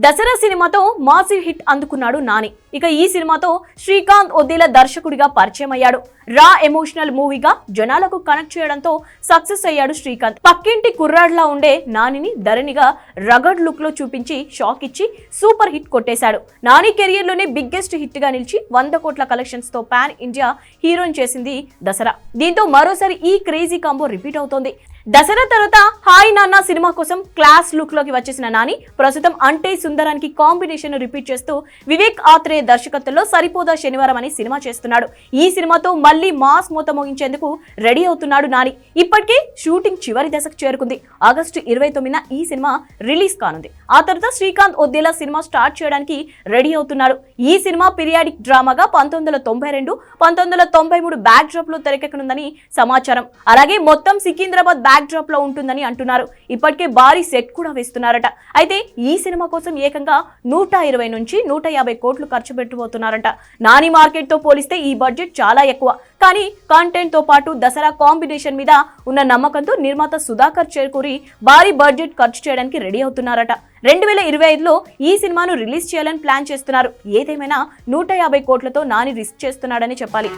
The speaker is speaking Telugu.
దసరా సినిమాతో మాసివ్ హిట్ అందుకున్నాడు నాని. ఇక ఈ సినిమాతో శ్రీకాంత్ ఒద్దేల దర్శకుడిగా పరిచయం అయ్యాడు. రా ఎమోషనల్ మూవీగా జనాలకు కనెక్ట్ చేయడంతో సక్సెస్ అయ్యాడు శ్రీకాంత్. పక్కింటి కుర్రాడ్లా ఉండే నానిని ధరణిగా రగడ్ లుక్ లో చూపించి షాక్ ఇచ్చి సూపర్ హిట్ కొట్టేశాడు. నాని కెరియర్ లోనే బిగ్గెస్ట్ హిట్ గా నిలిచి 100 కోట్ల కలెక్షన్స్ తో పాన్ ఇండియా హీరోయిన్ చేసింది దసరా. దీంతో మరోసారి ఈ క్రేజీ కాంబో రిపీట్ అవుతోంది. దసరా తర్వాత హాయ్ నాన్న సినిమా కోసం క్లాస్ లుక్ లోకి వచ్చేసిన నాని ప్రస్తుతం అంటే సుందరానికి కాంబినేషన్ రిపీట్ చేస్తూ వివేక్ ఆత్రేయ దర్శకత్వంలో సరిపోదా శనివారం అనే సినిమా చేస్తున్నాడు. ఈ సినిమాతో మళ్ళీ మాస్ మూత మోగించేందుకు రెడీ అవుతున్నాడు నాని. ఇప్పటికే షూటింగ్ చివరి దశకు చేరుకుంది. ఆగస్టు 29న ఈ సినిమా రిలీజ్ కానుంది. ఆ తర్వాత శ్రీకాంత్ ఒద్దేలా సినిమా స్టార్ట్ చేయడానికి రెడీ అవుతున్నాడు. ఈ సినిమా పీరియాడిక్ డ్రామాగా 1992, 1993 బ్యాక్ డ్రాప్ లో తెరకెక్కనుందని సమాచారం. అలాగే మొత్తం సికింద్రాబాద్ బ్యాక్ డ్రాప్ లో ఉంటుందని అంటున్నారు. ఇప్పటికే భారీ సెట్ కూడా వేస్తున్నారట. అయితే ఈ సినిమా కోసం ఏకంగా 120 నుంచి 150 కోట్లు ఖర్చు పెట్టబోతున్నారట. నాని మార్కెట్ తో పోలిస్తే ఈ బడ్జెట్ చాలా ఎక్కువ. కానీ కంటెంట్ తో పాటు దసరా కాంబినేషన్ మీద ఉన్న నమ్మకంతో నిర్మాత సుధాకర్ చేకూరి భారీ బడ్జెట్ ఖర్చు చేయడానికి రెడీ అవుతున్నారట. 2025లో ఈ సినిమాను రిలీజ్ చేయాలని ప్లాన్ చేస్తున్నారు. ఏదేమైనా 150 కోట్లతో నాని రిస్క్ చేస్తున్నాడని చెప్పాలి.